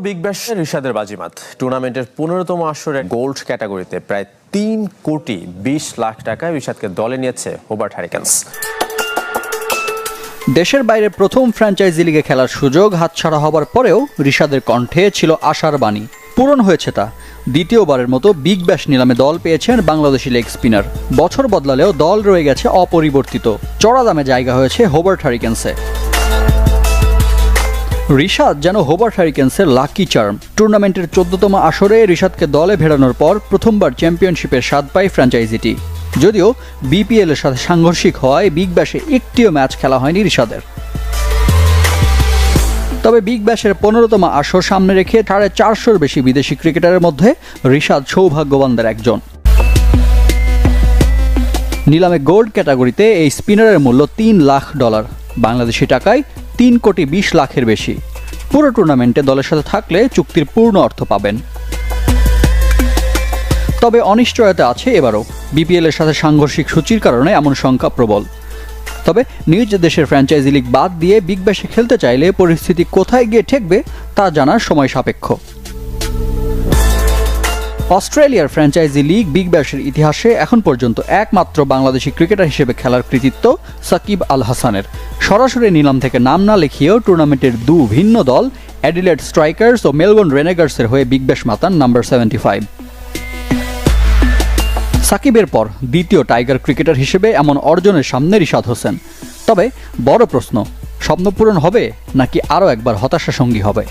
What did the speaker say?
Big Bash রিশাদের বাজিমাত টুর্নামেন্টের 15তম আসরে গোল্ড ক্যাটাগরিতে প্রায় 3,20,00,000 টাকায় রিশাদকে দলে নিয়েছে হোবার্ট হ্যারিকেনস। দেশের বাইরে প্রথম ফ্র্যাঞ্চাইজি লিগে খেলার সুযোগ হাতছাড়া হবার পরেও রিশাদের কণ্ঠে ছিল আশার বাণী। পূরণ হয়েছে তা। দ্বিতীয়বারের মতো বিগ ব্যাশ নিলামে দল পেয়েছেন বাংলাদেশি লেগ স্পিনার। বছর বদলালেও দল রয়ে গেছে অপরিবর্তিত। চড়া দামে জায়গা হয়েছে হোবার্ট হ্যারিকেনসে। রিশাদ যেন হোবার্ট হ্যারিকেনসের লাকি চার্ম। টুর্নামেন্টের 14তম আসরে রিশাদকে দলে ভেড়ানোর পর প্রথমবার চ্যাম্পিয়নশিপের স্বাদ পায় ফ্র্যাঞ্চাইজিটি। যদিও বিপিএল এর সাথে সাংঘর্ষিক হওয়ায় বিগ ব্যাশে একটিও ম্যাচ খেলা হয়নি রিশাদের। তবে বিগ ব্যাশের 15তম আসর সামনে রেখে 450-র বেশি বিদেশি ক্রিকেটারের মধ্যে রিশাদ সৌভাগ্যবানদের একজন। নিলামে গোল্ড ক্যাটাগরিতে এই স্পিনারের মূল্য $3 লাখ, বাংলাদেশি টাকায় 3,20,00,000-এর বেশি। পুরো টুর্নামেন্টে দলের সাথে থাকলে চুক্তির পূর্ণ অর্থ পাবেন। তবে অনিশ্চয়তা আছে এবারও। বিপিএল এর সাথে সাংঘর্ষিক সূচির কারণে এমন সংখ্যা প্রবল। তবে নিজ দেশের ফ্র্যাঞ্চাইজি লিগ বাদ দিয়ে বিগ ব্যাশে খেলতে চাইলে পরিস্থিতি কোথায় গিয়ে ঠেকবে তা জানার সময় সাপেক্ষ। অস্ট্রেলিয়ার ফ্র্যাঞ্চাইজি লিগ বিগ ব্যাশের ইতিহাসে এখন পর্যন্ত একমাত্র বাংলাদেশি ক্রিকেটার হিসেবে খেলার কৃতিত্ব সাকিব আল হাসানের। সরাসরি নিলাম থেকে নাম না লিখিয়েও টুর্নামেন্টের ভিন্ন দল অ্যাডিলেড স্ট্রাইকার্স ও মেলবোর্ন রেনেগার্সের হয়ে বিগ ব্যাশ মাতান নাম্বার 75। সাকিবের পর দ্বিতীয় টাইগার ক্রিকেটার হিসেবে এমন অর্জনের সামনে রিশাদ হোসেন। তবে বড় প্রশ্ন, স্বপ্ন পূরণ হবে নাকি আরও একবার হতাশা সঙ্গী হবে?